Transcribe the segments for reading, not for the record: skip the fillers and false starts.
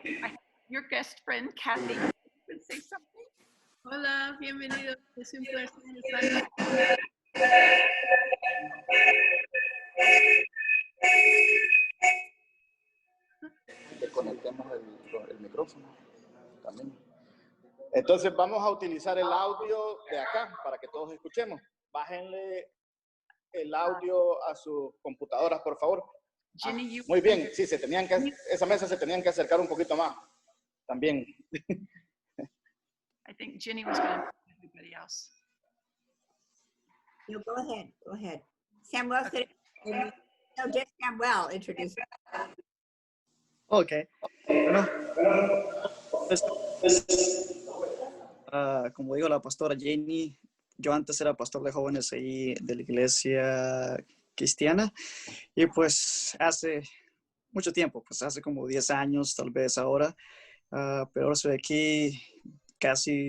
I, your guest friend, Kathy, would say something. Hola, bienvenido. Es un placer estar aquí. Desconectemos el micrófono también. Entonces vamos a utilizar el audio de acá para que todos escuchemos. Bájenle el audio a sus computadoras, por favor. Jenny, Muy bien, sí, esa mesa se tenían que acercar un poquito más también. I think Jenny was going to everybody else. No, go ahead. Samuel said, no, just Samuel introduced. Okay. Bueno, como digo la pastora Jenny, yo antes era pastor de jóvenes ahí de la iglesia cristiana y pues hace mucho tiempo, pues hace como 10 años tal vez ahora, pero ahora estoy aquí,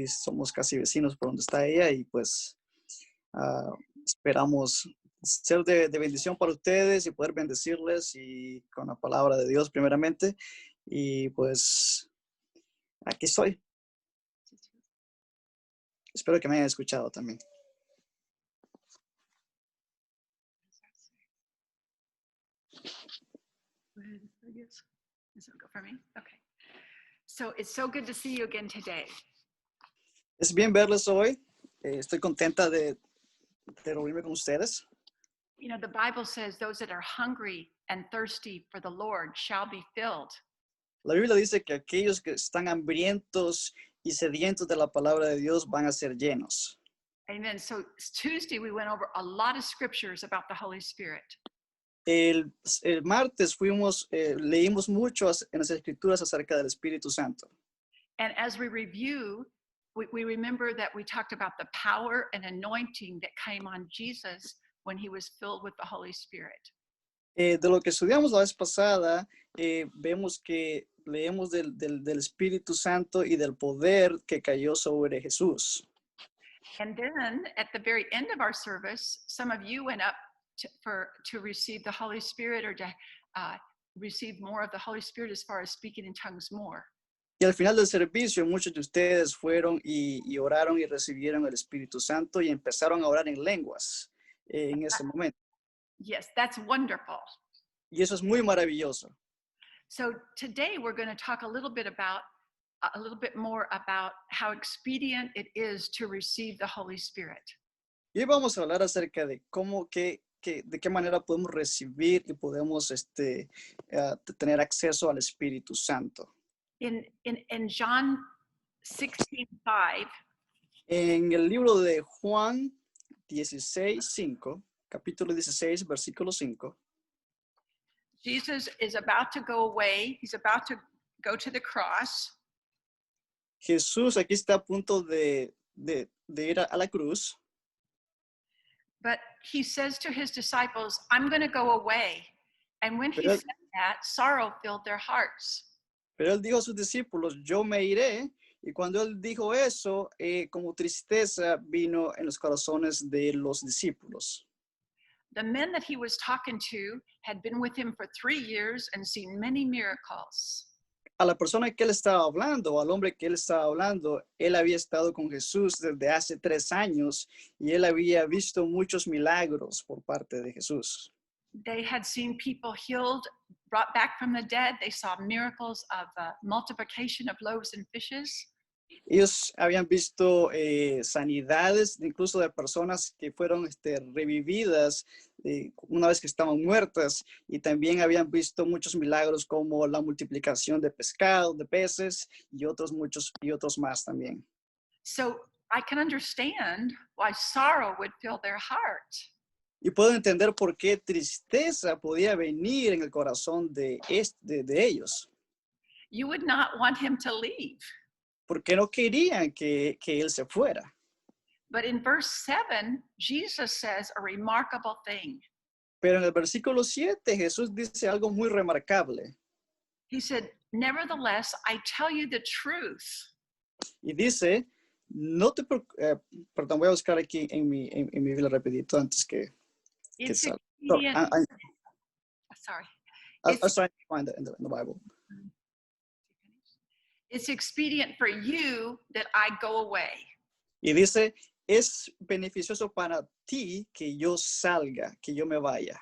somos casi vecinos por donde está ella y pues esperamos ser de bendición para ustedes y poder bendecirles y con la palabra de Dios primeramente. Y pues aquí estoy. Espero que me hayan escuchado también. Go ahead, I guess. Does it go for me? Okay. So it's so good to see you again today. Es bien verles hoy. Estoy contenta de reunirme con ustedes. You know, the Bible says those that are hungry and thirsty for the Lord shall be filled. La Biblia dice que aquellos que están hambrientos y sedientos de la palabra de Dios van a ser llenos. Amen. So Tuesday we went over a lot of scriptures about the Holy Spirit. El martes leímos mucho en las escrituras acerca del Espíritu Santo. And as we review, we remember that we talked about the power and anointing that came on Jesus when he was filled with the Holy Spirit. De lo que estudiamos la vez pasada, vemos que leemos del Espíritu Santo y del poder que cayó sobre Jesús. And then at the very end of our service, some of you went up to receive the Holy Spirit or to receive more of the Holy Spirit as far as speaking in tongues more. Y al final del servicio, muchos de ustedes fueron y oraron y recibieron el Espíritu Santo y empezaron a orar en lenguas en ese momento. Yes, that's wonderful. Y eso es muy maravilloso. So today we're going to talk a little bit more about how expedient it is to receive the Holy Spirit. Y hoy vamos a hablar acerca de de qué manera podemos recibir y podemos tener acceso al Espíritu Santo. In John 16:5, en el libro de Juan 16:5, capítulo 16, versículo 5, Jesus is about to go away. He's about to go to the cross. Jesús aquí está a punto de ir a la cruz. But he says to his disciples, I'm going to go away. And when he said that, sorrow filled their hearts. Pero él dijo a sus discípulos, yo me iré. Y cuando él dijo eso, como tristeza vino en los corazones de los discípulos. The men that he was talking to had been with him for 3 years and seen many miracles. A la persona que él estaba hablando, al hombre que él estaba hablando, él había estado con Jesús desde hace 3 años y él había visto muchos milagros por parte de Jesús. They had seen people healed, brought back from the dead. They saw miracles of multiplication of loaves and fishes. Ellos habían visto sanidades, incluso de personas que fueron revividas una vez que estaban muertas, y también habían visto muchos milagros como la multiplicación de pescado, de peces y otros más también. So I can understand why sorrow would fill their heart. Y puedo entender por qué tristeza podía venir en el corazón de ellos. You would not want him to leave. Porque no querían que él se fuera. But in verse 7, Jesus says a remarkable thing. Pero en el versículo 7, Jesús dice algo muy remarcable. He said, nevertheless, I tell you the truth. Y dice, perdón, voy a buscar aquí en mi Biblia rapidito antes que salga. Sorry. I was trying to find it in the Bible. It's expedient for you that I go away. Y dice, es beneficioso para ti que yo salga, que yo me vaya.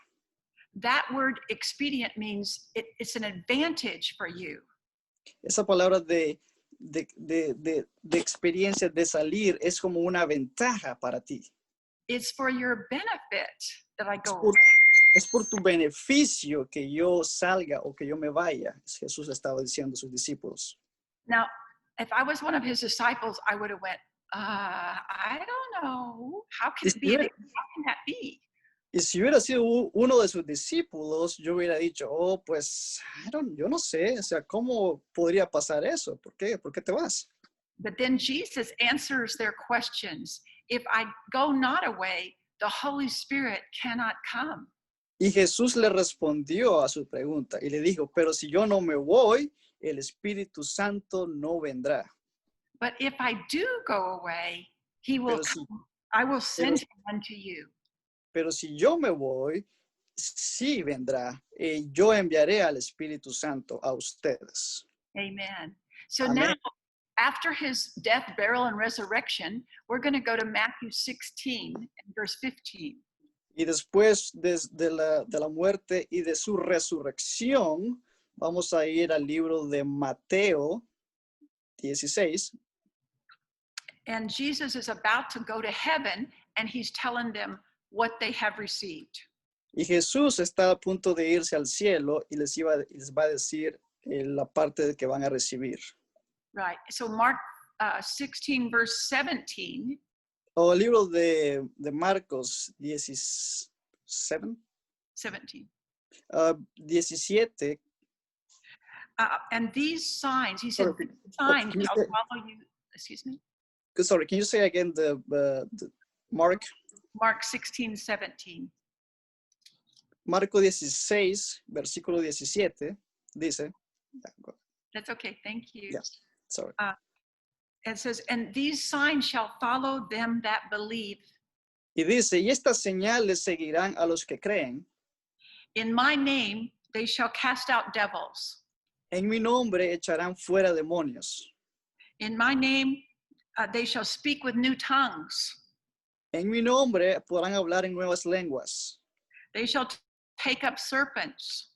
That word expedient means it's an advantage for you. Esa palabra de experiencia, de salir, es como una ventaja para ti. It's for your benefit that I Es go por, away. es por tu beneficio que yo salga o que yo me vaya. Jesús estaba diciendo a sus discípulos. Now, if I was one of his disciples, I would have went, I don't know. How can it be? How can that be? Y si hubiera sido uno de sus discípulos, yo hubiera dicho, oh, pues, yo no sé, o sea, ¿cómo podría pasar eso? ¿Por qué? ¿Por qué te vas? But then Jesus answers their questions. If I go not away, the Holy Spirit cannot come. Y Jesús le respondió a su pregunta y le dijo, pero si yo no me voy, el Espíritu Santo no vendrá. But if I do go away, he will come. I will send him unto you. Pero si yo me voy, sí vendrá. Yo enviaré al Espíritu Santo a ustedes. Amen. So Amen. now, after his death, burial, and resurrection, we're going to go to Matthew 16 and verse 15. Y después de la muerte y de su resurrección, vamos a ir al libro de Mateo 16. And Jesus is about to go to heaven, and he's telling them what they have received. Y Jesús está a punto de irse al cielo y les va a decir la parte que van a recibir. Right. So Mark 16, verse 17. O el libro de Marcos 17. 17. 17. And these signs, he said, Sorry, signs can you shall say- follow you. Excuse me. Sorry, can you say again the Mark? Mark 16, 17. Marco 16, versículo 17, dice, That's okay. Thank you. Yeah. sorry. It says, and these signs shall follow them that believe. Y dice, y estas señales seguirán a los que creen. In my name, they shall cast out devils. En mi nombre echarán fuera demonios. In my name, they shall speak with new tongues. En mi nombre podrán hablar en nuevas lenguas. They shall take up serpents.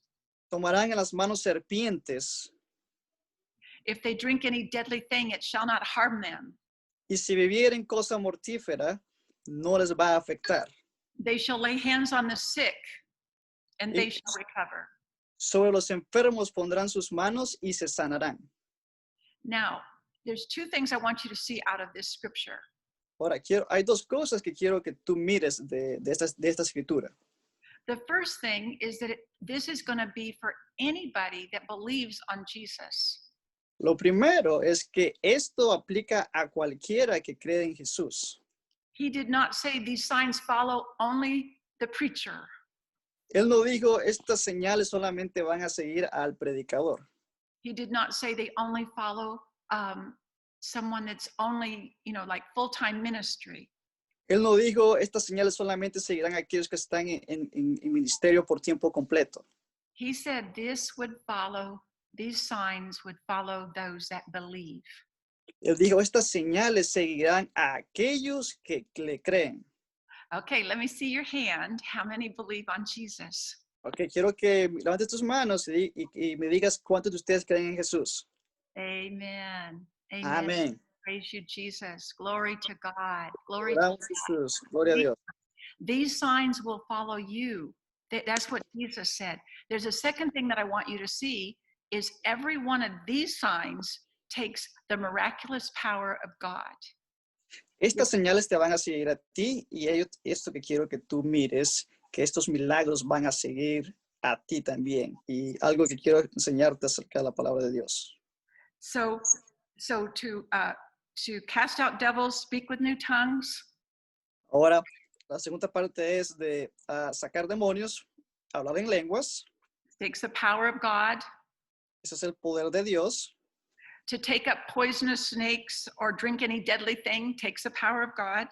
Tomarán en las manos serpientes. If they drink any deadly thing, it shall not harm them. Y si bebieren cosa mortífera, no les va a afectar. They shall lay hands on the sick, and they Y- shall recover. Sobre los enfermos pondrán sus manos y se sanarán. Now, there's two things I want you to see out of this scripture. Ahora, hay dos cosas que quiero que tú mires de esta escritura. The first thing is that this is going to be for anybody that believes on Jesus. Lo primero es que esto aplica a cualquiera que cree en Jesús. He did not say these signs follow only the preacher. Él no dijo, estas señales solamente van a seguir al predicador. He did not say they only follow someone that's only, like full-time ministry. Él no dijo, estas señales solamente seguirán a aquellos que están en ministerio por tiempo completo. He said these signs would follow those that believe. Él dijo, estas señales seguirán a aquellos que le creen. Okay, let me see your hand. How many believe on Jesus? Ok, quiero que levantes tus manos y me digas cuántos de ustedes creen en Jesús. Amen. Amen. Amén. Praise you, Jesus. Glory to God. Glory to Oramos, Jesús. Gloria a Dios. These signs will follow you. That's what Jesus said. There's a second thing that I want you to see is every one of these signs takes the miraculous power of God. Estas señales te van a seguir a ti y esto que quiero que tú mires, que estos milagros van a seguir a ti también. Y algo que quiero enseñarte acerca de la palabra de Dios. So to cast out devils, speak with new tongues. Ahora, la segunda parte es de sacar demonios, hablar en lenguas. Takes the power of God. Ese es el poder de Dios. To take up poisonous snakes or drink any deadly thing takes the power of God.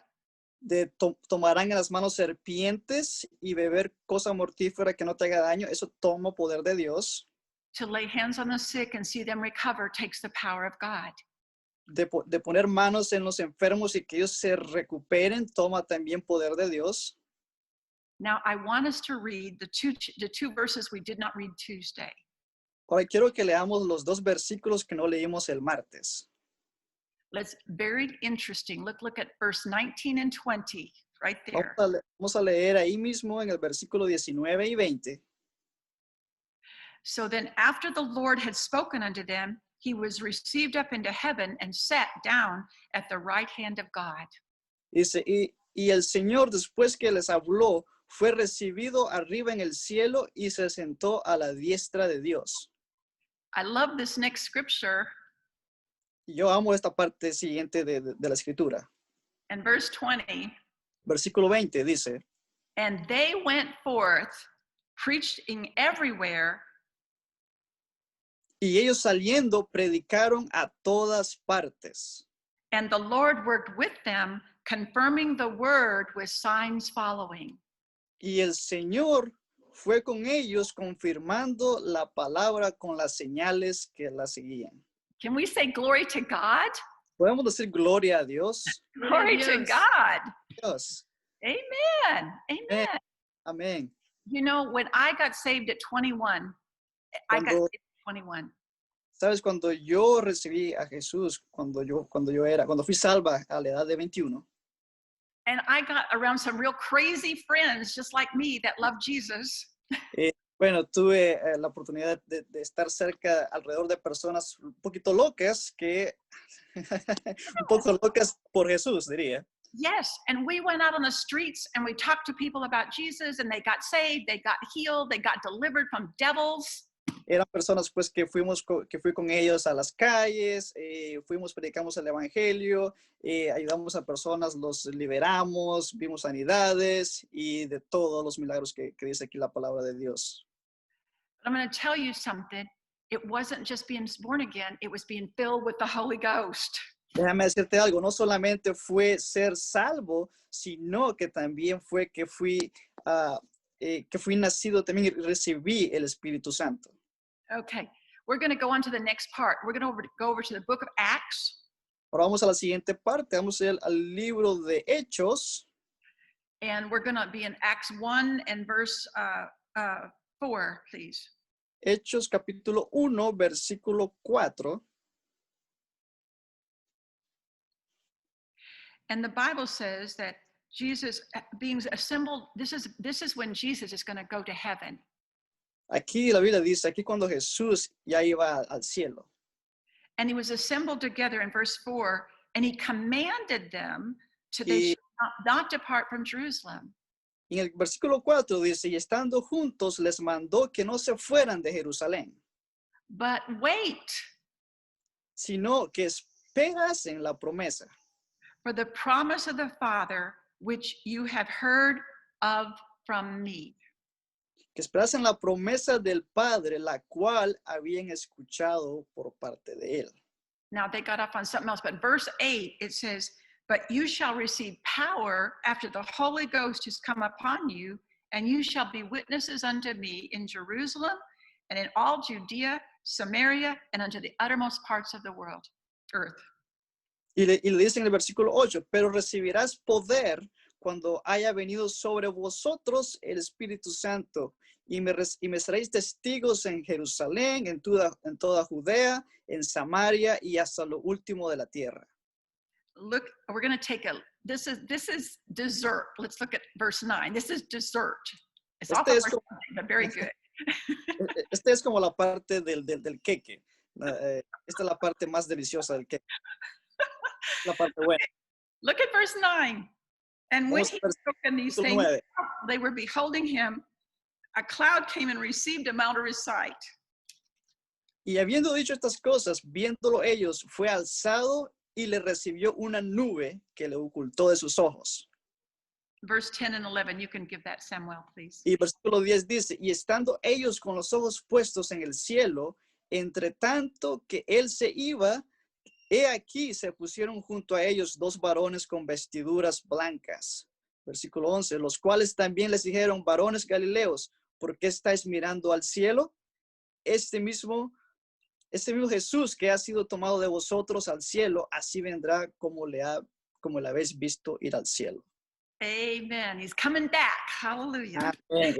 Tomarán en las manos serpientes y beber cosa mortífera que no te haga daño. Eso toma poder de Dios. to lay hands on the sick and see them recover takes the power of God. De poner manos en los enfermos y que ellos se recuperen, toma también poder de Dios. Now, I want us to read the two verses we did not read Tuesday. Ahora quiero que leamos los dos versículos que no leímos el martes. Let's very interesting. Look at verse 19 and 20 right there. Vamos a leer ahí mismo en el versículo 19 y 20. So then after the Lord had spoken unto them, he was received up into heaven and sat down at the right hand of God. Dice, y el Señor, después que les habló, fue recibido arriba en el cielo y se sentó a la diestra de Dios. I love this next scripture. Yo amo esta parte siguiente de la escritura. And verse 20, Versículo 20 dice, and they went forth, preaching everywhere, y ellos saliendo predicaron a todas partes. and the Lord worked with them, confirming the word with signs following. Y el Señor fue con ellos confirmando la palabra con las señales que la seguían. Can we say glory to God? ¿Podemos decir gloria a Dios? Glory to Dios. God. Dios. Amen. Amen. Amén. You know, when I got saved at 21, I got Cuando- saved at 21. Sabes, cuando yo recibí a Jesús, cuando fui salva a la edad de 21, And I got around some real crazy friends just like me that love Jesus. bueno, tuve la oportunidad de estar cerca alrededor de personas un poquito locas un poco locas por Jesús, diría. Yes, and we went out on the streets and we talked to people about Jesus and they got saved, they got healed, they got delivered from devils. Eran personas pues que fui con ellos a las calles, predicamos el evangelio, ayudamos a personas, los liberamos, vimos sanidades y de todos los milagros que dice aquí la palabra de Dios. But I'm going to tell you something. It wasn't just being born again, it was being filled with the Holy Ghost. Déjame decirte algo, no solamente fue ser salvo, sino que también fue que fui nacido también y recibí el Espíritu Santo. Okay, we're going to go on to the next part. We're going to go over to the book of Acts. Ahora vamos a la siguiente parte, vamos a ir al libro de Hechos. And we're going to be in Acts 1 and verse 4, please. Hechos capítulo 1, versículo 4. And the Bible says that Jesus being assembled, this is when Jesus is going to go to heaven. Aquí la Biblia dice, aquí cuando Jesús ya iba al cielo. And he was assembled together in verse 4, and he commanded them to they Y- should not depart from Jerusalem. Y en el versículo 4 dice, y estando juntos les mandó que no se fueran de Jerusalén, But wait sino que esperasen la promesa for the promise of the Father, which you have heard of from me. que esperasen la promesa del Padre, la cual habían escuchado por parte de él. Now they got off on something else, but verse 8, it says, but you shall receive power after the Holy Ghost has come upon you, and you shall be witnesses unto me in Jerusalem and in all Judea, Samaria, and unto the uttermost parts of the earth. Y le dice en el versículo 8, pero recibirás poder cuando haya venido sobre vosotros el Espíritu Santo, y me seréis testigos en Jerusalén, en toda Judea, en Samaria y hasta lo último de la tierra. Look, we're going to take this is dessert. Let's look at verse 9. This is dessert. It's awful, es como- but very good. Esta es como la parte del queque. Esta es la parte más deliciosa del queque. La parte buena. Look at verse 9. And when Vamos a he ver spoken these versículo things, 9. they were beholding him. A cloud came and received him out of his sight. Y habiendo dicho estas cosas, viéndolo ellos, fue alzado y le recibió una nube que le ocultó de sus ojos. Verse 10 and 11, you can give that, Samuel, please. Y versículo 10 dice, y estando ellos con los ojos puestos en el cielo, entre tanto que él se iba, he aquí se pusieron junto a ellos dos varones con vestiduras blancas. Versículo 11, los cuales también les dijeron, varones galileos, ¿por qué estáis mirando al cielo? este mismo Jesús que ha sido tomado de vosotros al cielo, así vendrá como le habéis visto ir al cielo. Amen. He's coming back. Hallelujah. Amén.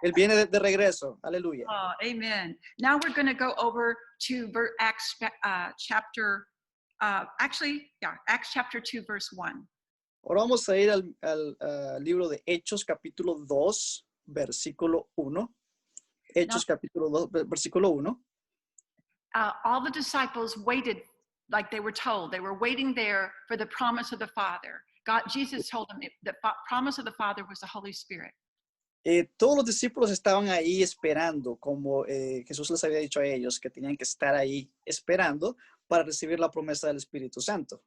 Él viene de regreso. Aleluya. Oh, amen. Now we're going to go over to Acts chapter, Acts chapter 2, verse 1. Ahora vamos a ir al libro de Hechos, capítulo 2, versículo 1. Hechos, capítulo 2, versículo 1. All the disciples waited like they were told. They were waiting there for the promise of the Father. Jesus told them the promise of the Father was the Holy Spirit. Todos los discípulos estaban ahí esperando, como Jesús les había dicho a ellos, que tenían que estar ahí esperando para recibir la promesa del Espíritu Santo.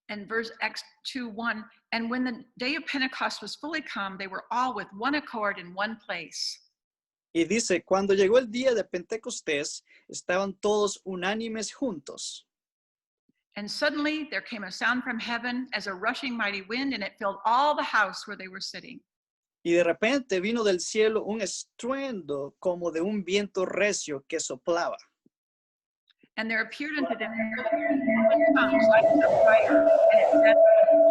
And verse Acts 2:1, and when the day of Pentecost was fully come, they were all with one accord in one place. Y dice, cuando llegó el día de Pentecostés, estaban todos unánimes juntos. And suddenly there came a sound from heaven as a rushing mighty wind, and it filled all the house where they were sitting. Y de repente vino del cielo un estruendo como de un viento recio que soplaba. And there appeared unto them tongues like of fire, and it sat upon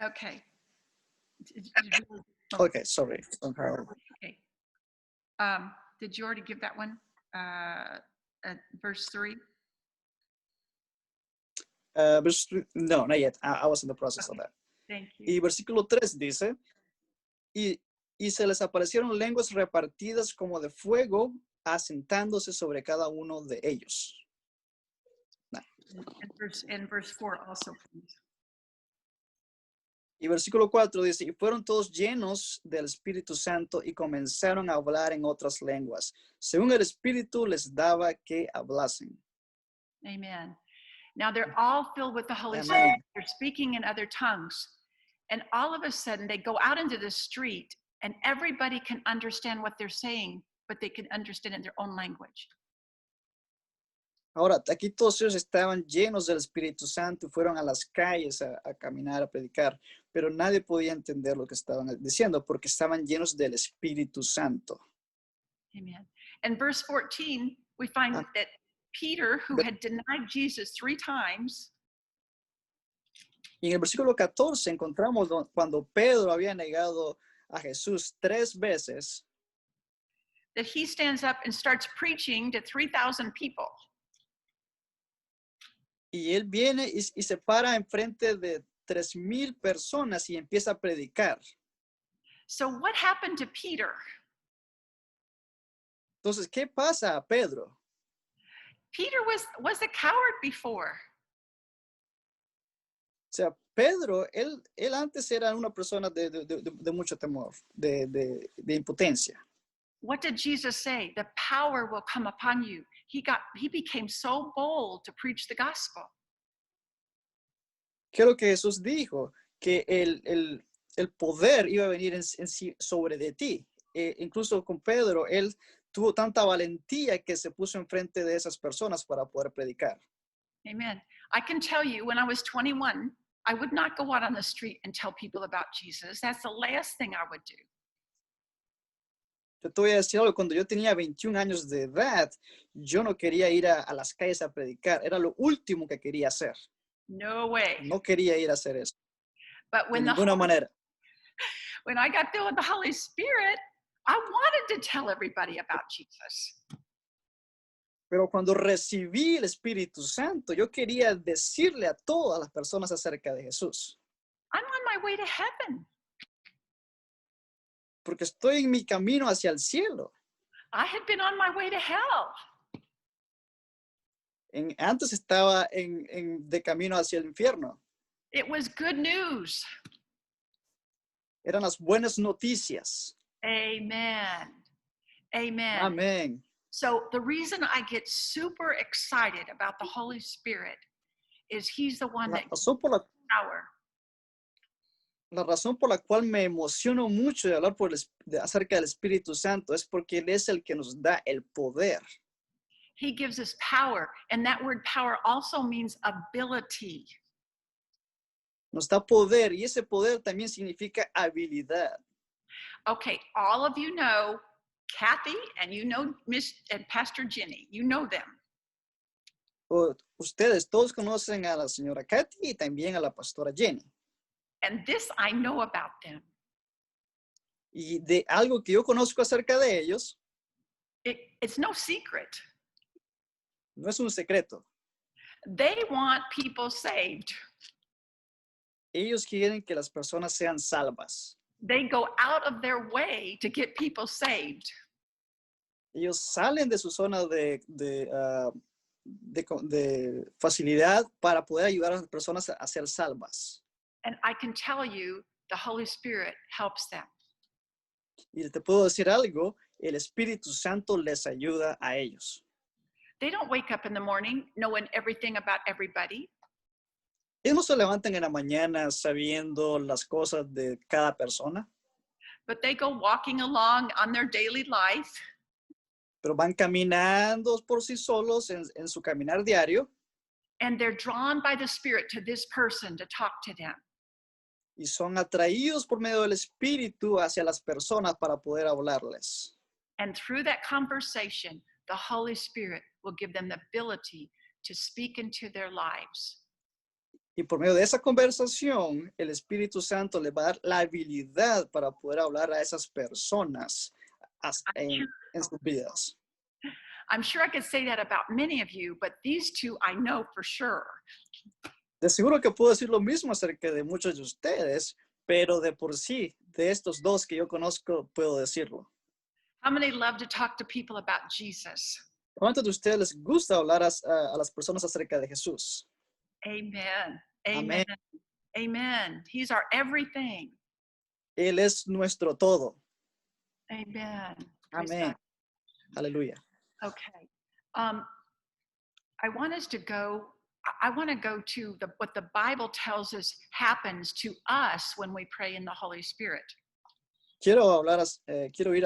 Okay. Okay, sorry. Okay. Did you already give that one? At verse 3? No, not yet. I was in the process of that. Thank you. Y versículo 3 dice, y se les aparecieron lenguas repartidas como de fuego, asentándose sobre cada uno de ellos. And verse 4 also, please. Y versículo 4 dice, y fueron todos llenos del Espíritu Santo y comenzaron a hablar en otras lenguas, según el Espíritu les daba que hablasen. Amen. Now they're all filled with the Holy Amen. Spirit. They're speaking in other tongues. And all of a sudden they go out into the street and everybody can understand what they're saying, but they can understand in their own language. Ahora, aquí todos ellos estaban llenos del Espíritu Santo y fueron a las calles a caminar, a predicar, pero nadie podía entender lo que estaban diciendo porque estaban llenos del Espíritu Santo. Amen. In verse 14, we find that Peter, who had denied Jesus 3 times, y en el versículo 14 encontramos cuando Pedro había negado a Jesús 3 veces, that he stands up and starts preaching to 3,000 people. y él viene y se para enfrente de 3,000 personas y empieza a predicar. So what happened to Peter? Entonces, ¿qué pasa a Pedro? Peter was a coward before. O sea, Pedro, él antes era una persona de mucho temor, de impotencia. What did Jesus say? The power will come upon you. He became so bold to preach the gospel. ¿Qué es lo que Jesús dijo? Que el poder iba a venir en sí sobre de ti. Incluso con Pedro, él tuvo tanta valentía que se puso enfrente de esas personas para poder predicar. Amen. I can tell you, when I was 21, I would not go out on the street and tell people about Jesus. That's the last thing I would do. Yo te voy a decir algo, cuando yo tenía 21 años de edad, yo no quería ir a las calles a predicar, era lo último que quería hacer. No way. No quería ir a hacer eso, But de ninguna manera. when I got filled with the Holy Spirit, I wanted to tell everybody about Jesus. Pero cuando recibí el Espíritu Santo, yo quería decirle a todas las personas acerca de Jesús. I'm on my way to heaven. Porque estoy en mi camino hacia el cielo. I had been on my way to hell. Antes estaba de camino hacia el infierno. It was good news. Eran las buenas noticias. Amen. Amen. Amén. So the reason I get super excited about the Holy Spirit is he's the one La that gives razón por la power. La razón por la cual me emociono mucho de hablar acerca del Espíritu Santo es porque Él es el que nos da el poder. He gives us power. And that word power also means ability. Nos da poder y ese poder también significa habilidad. Okay, all of you know Kathy and you know Miss and Pastor Jenny. You know them. Ustedes todos conocen a la señora Katy y también a la pastora Jenny. And this I know about them. Y de algo que yo conozco acerca de ellos, It's no secret. no es un secreto. They want people saved. Ellos quieren que las personas sean salvas. They go out of their way to get people saved. Ellos salen de su zona de facilidad para poder ayudar a las personas a ser salvas. And I can tell you, the Holy Spirit helps them. Y te puedo decir algo, el Espíritu Santo les ayuda a ellos. They don't wake up in the morning knowing everything about everybody. Ellos no se levantan en la mañana sabiendo las cosas de cada persona, But they go walking along on their daily life, pero van caminando por sí solos en su caminar diario and they're drawn by the Spirit to this person to talk to them. y son atraídos por medio del Espíritu hacia las personas para poder hablarles. And through that conversation, the Holy Spirit will give them the ability to speak into their lives. Y por medio de esa conversación, el Espíritu Santo le va a dar la habilidad para poder hablar a esas personas en sus vidas. I'm sure I could say that about many of you, but these two I know for sure. De seguro que puedo decir lo mismo acerca de muchos de ustedes, pero de por sí, de estos dos que yo conozco, puedo decirlo. How many love to talk to people about Jesus? ¿Cuántos de ustedes les gusta hablar a las personas acerca de Jesús? Amen. Amén. Amen. Amen. He's our everything. Él es nuestro todo. Amen. Praise Amén. God. Aleluya. Okay. I want us to go. I want to go to what the Bible tells us happens to us when we pray in the Holy Spirit. Quiero ir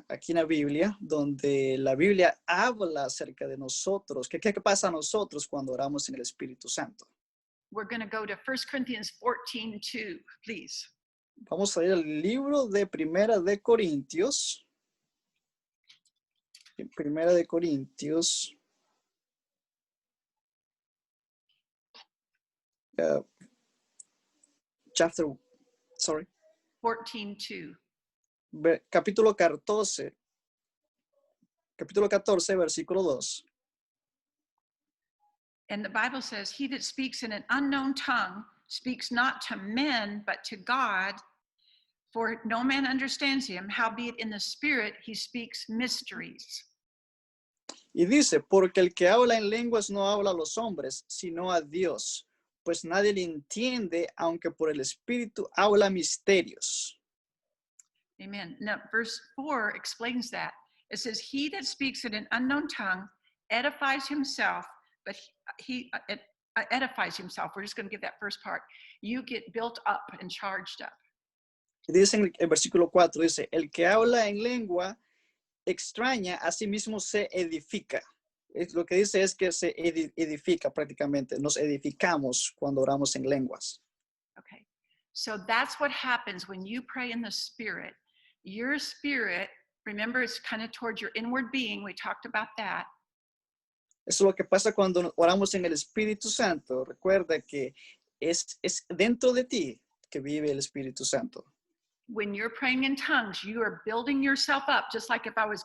aquí en la Biblia, donde la Biblia habla acerca de nosotros. ¿Qué pasa a nosotros cuando oramos en el Espíritu Santo? We're going to go to 1 Corinthians 14:2, please. Vamos a ir al libro de Primera de Corintios. Primera de Corintios. Sorry. 14:2. Capítulo 14. Capítulo 14, versículo 2. And the Bible says, he that speaks in an unknown tongue speaks not to men, but to God, for no man understands him. Howbeit in the spirit he speaks mysteries. Y dice, porque el que habla en lenguas no habla a los hombres, sino a Dios, pues nadie le entiende, aunque por el Espíritu habla misterios. Amen. Now, verse 4 explains that. It says, he that speaks in an unknown tongue edifies himself, but he edifies himself. We're just going to give that first part. You get built up and charged up. Y dice en el versículo 4, dice, el que habla en lengua extraña, a sí mismo se edifica. Lo que dice es que se edifica prácticamente. Nos edificamos cuando oramos en lenguas. Okay. So that's what happens when you pray in the Spirit. Your spirit, remember, it's kind of towards your inward being. We talked about that. Eso es lo que pasa cuando oramos en el Espíritu Santo. Recuerda que es dentro de ti que vive el Espíritu Santo. When you're praying in tongues, you are building yourself up, just like if I was,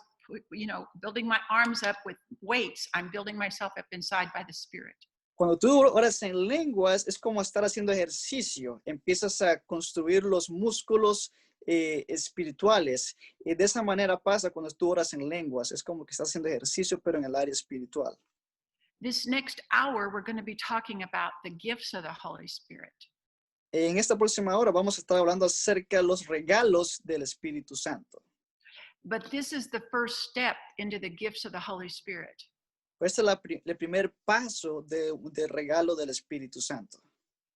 building my arms up with weights, I'm building myself up inside by the Spirit. Cuando tú oras en lenguas, es como estar haciendo ejercicio. Empiezas a construir los músculos espirituales. Y de esa manera pasa cuando tú oras en lenguas. Es como que estás haciendo ejercicio, pero en el área espiritual. This next hour, we're going to be talking about the gifts of the Holy Spirit. En esta próxima hora vamos a estar hablando acerca de los regalos del Espíritu Santo. But this is the first step into the gifts of the Holy Spirit. Este es el primer paso de regalo del Espíritu Santo.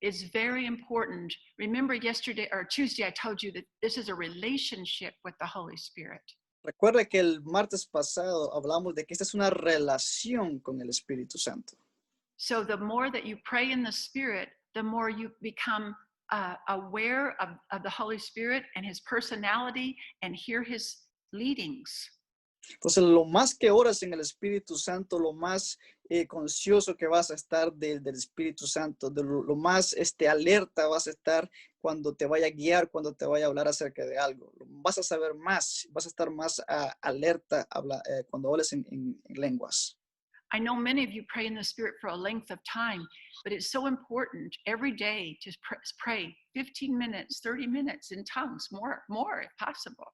It's very important. Remember yesterday or Tuesday, I told you that this is a relationship with the Holy Spirit. Recuerda que el martes pasado hablamos de que esta es una relación con el Espíritu Santo. So the more that you pray in the Spirit, the more you become aware of the Holy Spirit and his personality and hear his leadings. Entonces, lo más que oras en el Espíritu Santo, lo más concioso que vas a estar del Espíritu Santo, de lo más alerta vas a estar cuando te vaya a guiar, cuando te vaya a hablar acerca de algo. Vas a saber más, vas a estar más alerta cuando hables en lenguas. I know many of you pray in the Spirit for a length of time, but it's so important every day to pray 15 minutes, 30 minutes in tongues, more if possible.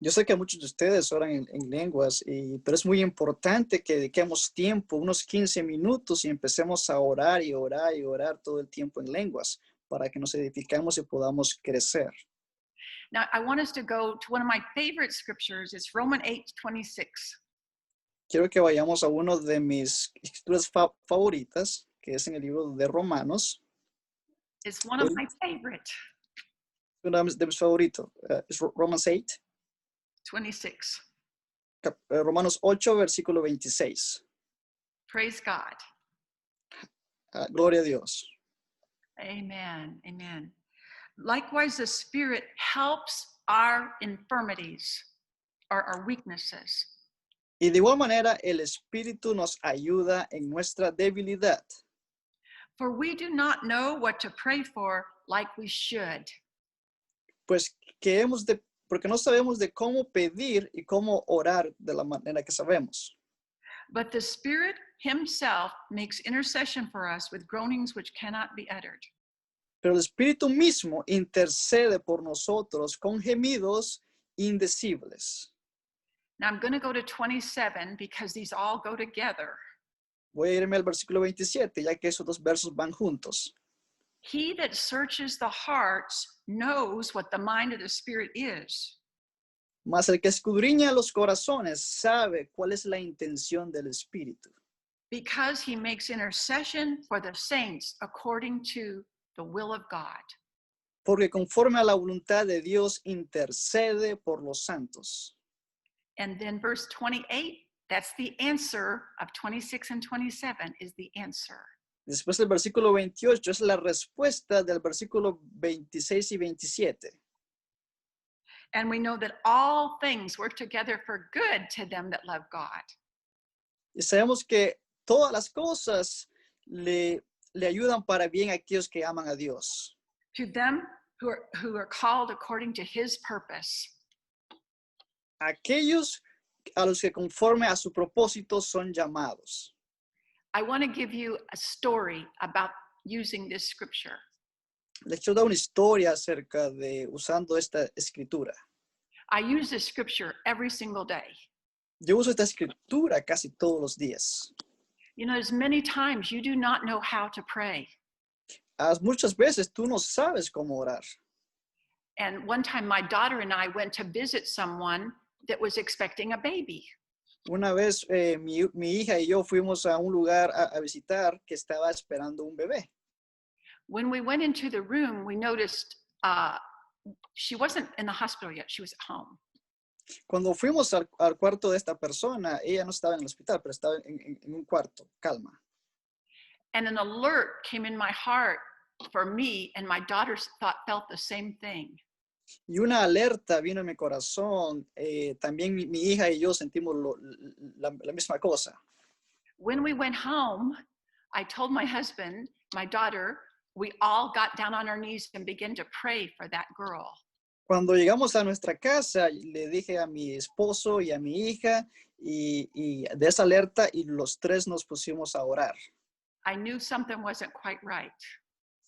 Yo sé que muchos de ustedes oran en lenguas, pero es muy importante que dediquemos tiempo, unos 15 minutos, y empecemos a orar y orar y orar todo el tiempo en lenguas para que nos edificamos y podamos crecer. Now, I want us to go to one of my favorite scriptures. It's Romans 8:26. Quiero que vayamos a uno de mis escrituras favoritas, que es en el libro de Romanos. It's one of my favorite. Uno de mis favoritos. Es Romans 8. 26. Romanos 8, versículo 26. Praise God. Gloria a Dios. Amen. Amen. Likewise, the Spirit helps our infirmities or our weaknesses. Y de igual manera, el Espíritu nos ayuda en nuestra debilidad. For we do not know what to pray for like we should. Pues porque no sabemos de cómo pedir y cómo orar de la manera que sabemos. But the Spirit himself makes intercession for us with groanings which cannot be uttered. Pero el Espíritu mismo intercede por nosotros con gemidos indecibles. Now I'm going to go to 27 because these all go together. Voy a irme al versículo 27, ya que esos dos versos van juntos. He that searches the hearts knows what the mind of the Spirit is. Mas el que escudriña los corazones sabe cuál es la intención del Espíritu. Because he makes intercession for the saints according to the will of God. Porque conforme a la voluntad de Dios intercede por los santos. And then verse 28, that's the answer of 26 and 27 is the answer. Después del versículo 28 es la respuesta del versículo 26 y 27. And we know that all things work together for good to them that love God. Y sabemos que todas las cosas le ayudan para bien a aquellos que aman a Dios. To them who are called according to his purpose. Aquellos a los que conforme a su propósito son llamados. I want to give you a story about using this scripture. Les quiero dar una historia acerca de usando esta escritura. I use this scripture every single day. Yo uso esta escritura casi todos los días. You know, there's many times you do not know how to pray. Muchas veces tú no sabes cómo orar. And one time my daughter and I went to visit someone that was expecting a baby. Una vez mi hija y yo fuimos a un lugar a visitar que estaba esperando un bebé. When we went into the room, we noticed she wasn't in the hospital yet. She was at home. Cuando fuimos al cuarto de esta persona, ella no estaba en el hospital, pero estaba en un cuarto, calma. And an alert came in my heart for me, and my daughter felt the same thing. Y una alerta vino en mi corazón. También mi hija y yo sentimos la misma cosa. When we went home, I told my husband, my daughter, we all got down on our knees and began to pray for that girl. Cuando llegamos a nuestra casa, le dije a mi esposo y a mi hija y de esa alerta, y los tres nos pusimos a orar. I knew something wasn't quite right,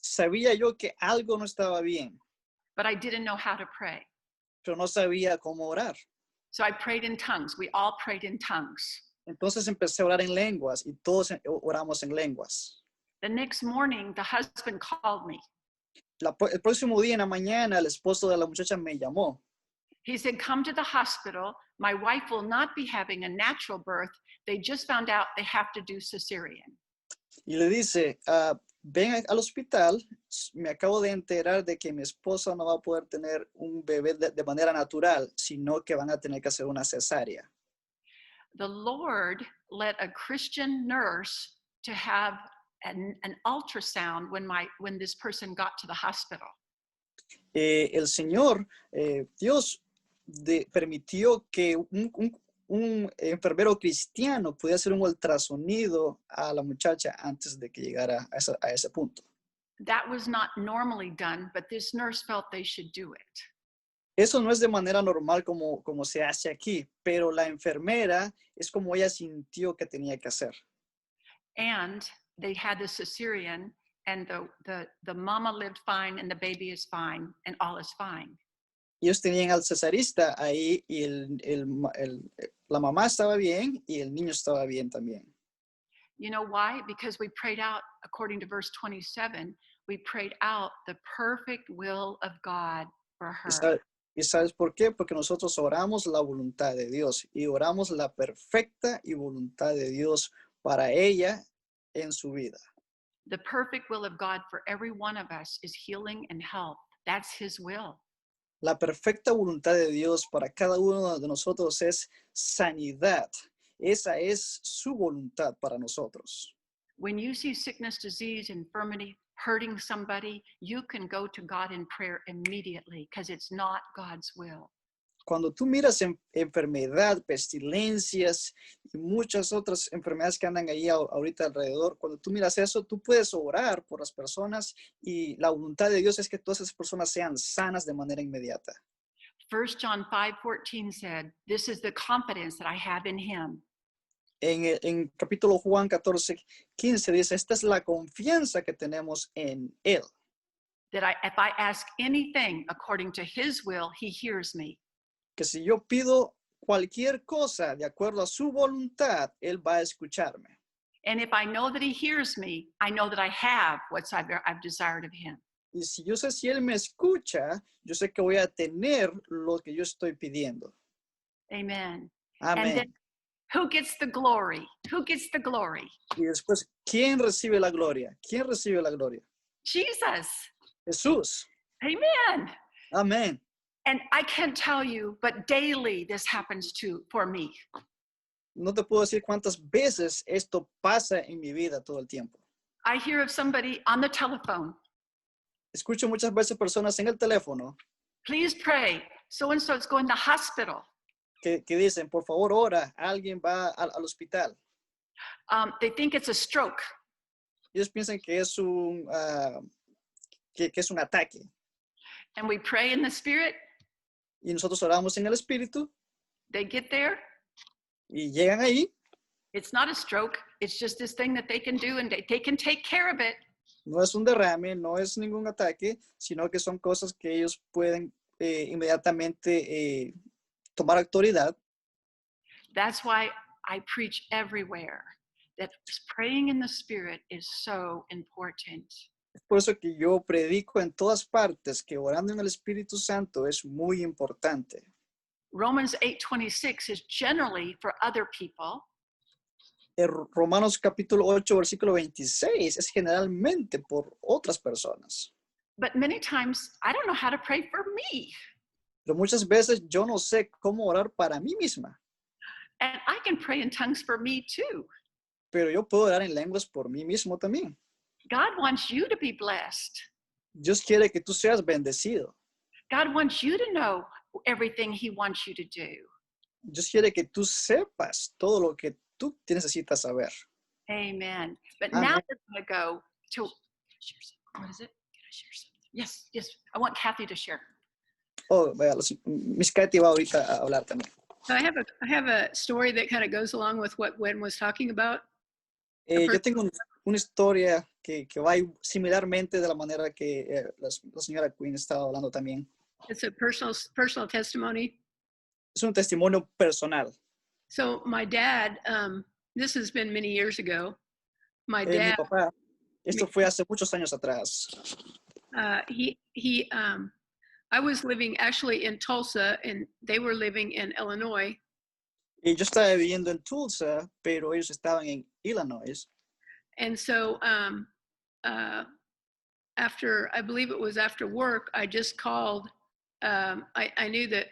Sabía yo que algo no estaba bien, but I didn't know how to pray. pero no sabía cómo orar. So I prayed in tongues. We all prayed in tongues. Entonces empecé a orar en lenguas y todos oramos en lenguas. The next morning, the husband called me. El próximo día en la mañana, el esposo de la muchacha me llamó. He said, come to the hospital. My wife will not be having a natural birth. They just found out they have to do cesarean. Y le dice, ven al hospital, me acabo de enterar de que mi esposa no va a poder tener un bebé de manera natural, sino que van a tener que hacer una cesárea. The Lord let a Christian nurse to have an ultrasound when this person got to the hospital. El Señor, Dios, permitió que un enfermero cristiano pudiera hacer un ultrasonido a la muchacha antes de que llegara a ese punto. That was not normally done, but this nurse felt they should do it. Eso no es de manera normal como se hace aquí, pero la enfermera es como ella sintió que tenía que hacer. And they had the cesarean, and the mama lived fine, and the baby is fine, and all is fine. Ellos tenían al cesarista ahí y la mamá estaba bien y el niño estaba bien también. You know why? Because we prayed out, according to verse 27, we prayed out the perfect will of God for her. ¿Y sabes por qué? Porque nosotros oramos la voluntad de Dios y oramos la perfecta y voluntad de Dios para ella en su vida. The perfect will of God for every one of us is healing and health. That's his will. La perfecta voluntad de Dios para cada uno de nosotros es sanidad. Esa es su voluntad para nosotros. When you see sickness, disease, infirmity, hurting somebody, you can go to God in prayer immediately because it's not God's will. Cuando tú miras enfermedad, pestilencias y muchas otras enfermedades que andan ahí ahorita alrededor, cuando tú miras eso, tú puedes orar por las personas y la voluntad de Dios es que todas esas personas sean sanas de manera inmediata. 1 John 5:14 said, "This is the confidence that I have in him." En capítulo Juan 14:15 dice, esta es la confianza que tenemos en Él. That if I ask anything according to his will, he hears me. Que si yo pido cualquier cosa de acuerdo a su voluntad, Él va a escucharme. And if I know that he hears me, I know that I have what I've desired of him. Y si yo sé si Él me escucha, yo sé que voy a tener lo que yo estoy pidiendo. Amen. Amén. And then who gets the glory? Who gets the glory? Y después, ¿quién recibe la gloria? ¿Quién recibe la gloria? Jesus. Jesús. Amen. Amén. And I can't tell you, but daily this happens for me. No te puedo decir cuántas veces esto pasa en mi vida todo el tiempo. I hear of somebody on the telephone. Escucho muchas veces personas en el teléfono Please pray. So-and-so is going to the hospital. que dicen, por favor, ora, alguien va al hospital. They think it's a stroke. Ellos piensan que es que es un ataque. And we pray in the spirit. Y nosotros oramos en el espíritu They get there. y llegan ahí. It's not a stroke. It's just this thing that they can do, and they can take care of it. No es un derrame, no es ningún ataque, sino que son cosas que ellos pueden inmediatamente tomar autoridad. That's why I preach everywhere that praying in the spirit is so important. Es por eso que yo predico en todas partes que orando en el Espíritu Santo es muy importante. Romans 8:26 is generally for other people. Romanos capítulo 8, versículo 26 es generalmente por otras personas. But many times I don't know how to pray for me. Pero muchas veces yo no sé cómo orar para mí misma. And I can pray in tongues for me too. Pero yo puedo orar en lenguas por mí mismo también. God wants you to be blessed. Dios quiere que tú seas bendecido. God wants you to know everything he wants you to do. Dios quiere que tú sepas todo lo que tú necesitas saber. Amen. But Amen. now we're going to go to, what is it? Can I share something? Yes, yes. I want Kathy to share. Oh, vaya, Miss Katy va ahorita a hablar también. So I have a story that kind of goes along with what Gwen was talking about. Yo tengo una historia que va similarmente de la manera que la señora Quinn estaba hablando también. It's a personal testimony. Es un testimonio personal. So my dad, this has been many years ago. My Mi dad, papá, esto fue hace muchos años atrás. I was living actually in Tulsa and they were living in Illinois. Y yo estaba viviendo en Tulsa, pero ellos estaban en Illinois. And so after, I believe it was after work, I just called. I knew that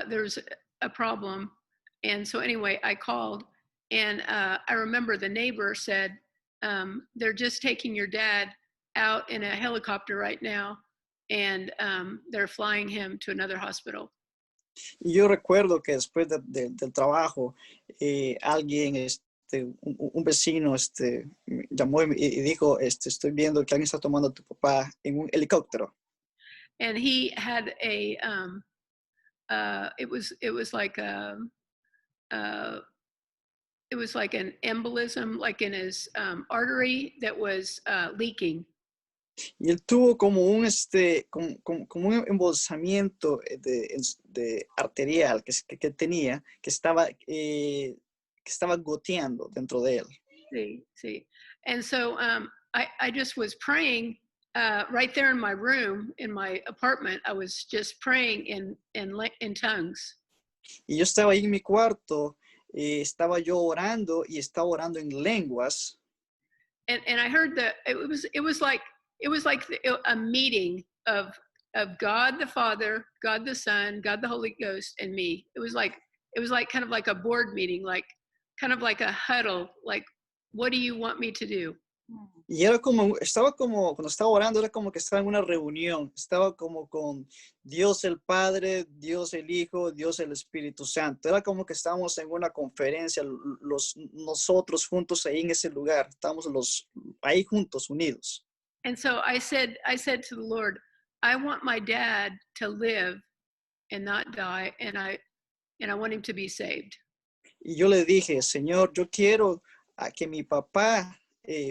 there was a problem. And so anyway, I called and I remember the neighbor said, they're just taking your dad out in a helicopter right now and they're flying him to another hospital. Y yo recuerdo que después del trabajo, alguien, un vecino, llamó y dijo, estoy viendo que alguien está tomando a tu papá en un helicóptero. And he had a, it was like it was like an embolism, like in his artery that was leaking. Y él tuvo como un, como un embolsamiento de arterial que tenía, que estaba goteando dentro de él. See. And so I just was praying right there in my room, in my apartment. I was just praying in tongues. Y yo estaba ahí en mi cuarto, estaba yo orando y estaba orando en lenguas. And I heard that it was like a meeting of God the Father, God the Son, God the Holy Ghost, and me. It was like kind of like a board meeting, like kind of like a huddle, like, what do you want me to do? Y era como, cuando estaba orando, era como que estaba en una reunión, estaba como con Dios el Padre, Dios el Hijo, Dios el Espíritu Santo. Era como que estábamos en una conferencia, nosotros juntos ahí en ese lugar, estábamos ahí juntos, unidos. And so I said to the Lord, I want my dad to live and not die, and I want him to be saved. Y yo le dije, Señor, yo quiero a que mi papá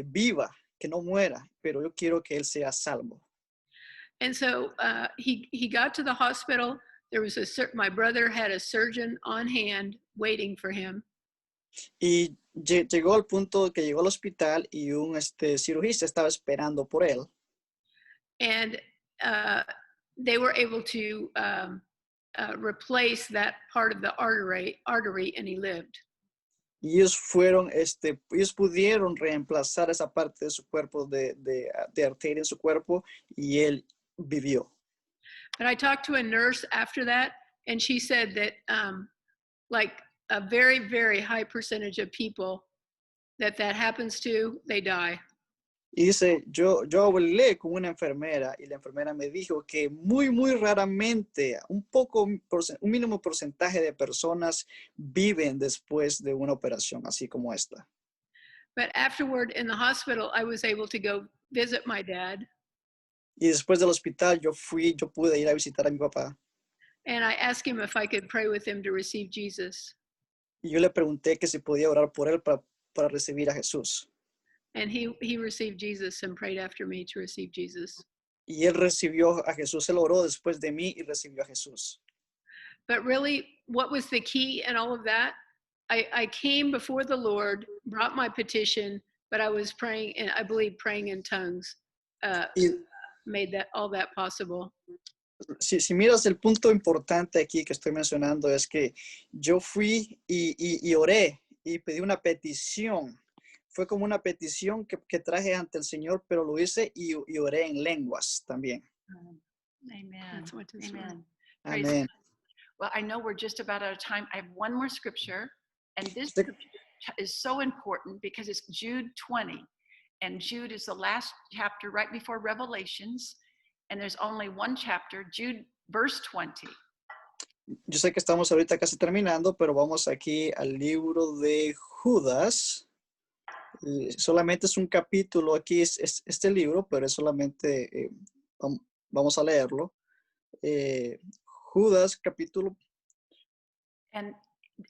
viva, que no muera, pero yo quiero que él sea salvo. And so he got to the hospital. There was my brother had a surgeon on hand waiting for him. Y llegó al punto que llegó al hospital y un cirujista estaba esperando por él. And they were able to replace that part of the artery, and he lived. Y ellos pudieron reemplazar esa parte de su cuerpo, de arteria en su cuerpo, y él vivió. But I talked to a nurse after that, and she said that like a very, very high percentage of people that happens to, they die. Y dice, yo hablé con una enfermera y la enfermera me dijo que muy, muy raramente, un mínimo porcentaje de personas viven después de una operación así como esta. But afterward in the hospital, I was able to go visit my dad. Y después del hospital yo pude ir a visitar a mi papá. And I asked him if I could pray with him to receive Jesus. Y yo le pregunté que si podía orar por él para recibir a Jesús. And he received Jesus and prayed after me to receive Jesus. Y él recibió a Jesús, él oró después de mí y recibió a Jesús. But really, what was the key in all of that? I came before the Lord, brought my petition, but I was praying, and I believe praying in tongues made all that possible. Si miras, el punto importante aquí que estoy mencionando es que yo fui y oré y pedí una petición. Fue como una petición que traje ante el Señor, pero lo hice y oré en lenguas también. Amen. That's what this Amen. was. Amén. Well, I know we're just about out of time. I have one more scripture, and this scripture is so important because it's Jude 20. And Jude is the last chapter right before Revelations. And there's only one chapter, Jude, verse 20. Yo sé que estamos ahorita casi terminando, pero vamos aquí al libro de Judas. Solamente es un capítulo aquí, es este libro, pero es solamente, vamos a leerlo. Judas, capítulo. And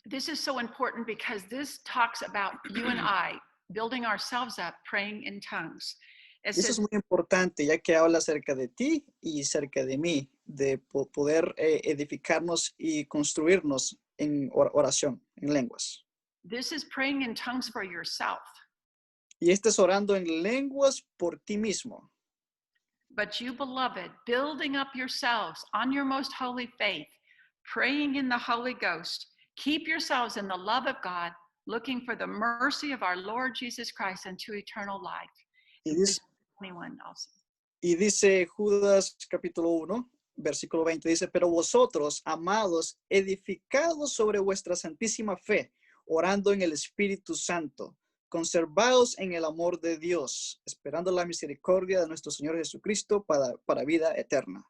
this is so important because this talks about you and I building ourselves up, praying in tongues. Eso es muy importante, ya que habla acerca de ti y acerca de mí, de poder edificarnos y construirnos en oración, en lenguas. This is praying in tongues for yourself. Y estás orando en lenguas por ti mismo. But you, beloved, building up yourselves on your most holy faith, praying in the Holy Ghost, keep yourselves in the love of God, looking for the mercy of our Lord Jesus Christ unto eternal life. Y dice, 21 also. y dice Judas capítulo 1, versículo 20, dice, pero vosotros, amados, edificados sobre vuestra santísima fe, orando en el Espíritu Santo, conservados en el amor de Dios, esperando la misericordia de nuestro Señor Jesucristo para vida eterna.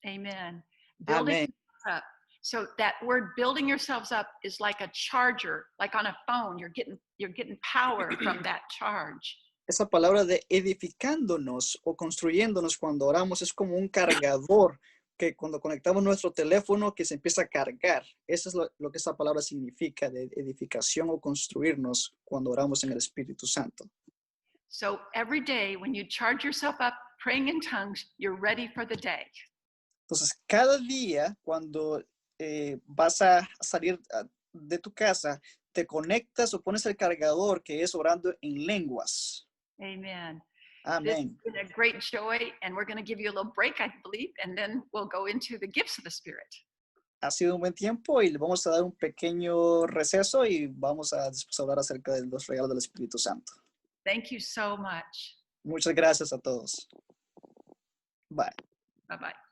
Amen. Building Amén. yourselves up. So that word building yourselves up is like a charger, like on a phone. You're getting power from that charge. Esa palabra de edificándonos o construyéndonos cuando oramos es como un cargador que cuando conectamos nuestro teléfono que se empieza a cargar. Eso es lo que esa palabra significa, de edificación o construirnos cuando oramos en el Espíritu Santo. So every day when you charge yourself up praying in tongues, you're ready for the day. Entonces, cada día cuando vas a salir de tu casa, te conectas o pones el cargador que es orando en lenguas. Amen. Amén. This has been a great joy, and we're going to give you a little break, I believe, and then we'll go into the gifts of the Spirit. Ha sido un buen tiempo y le vamos a dar un pequeño receso y vamos a después hablar acerca de los regalos del Espíritu Santo. Thank you so much. Muchas gracias a todos. Bye. Bye-bye.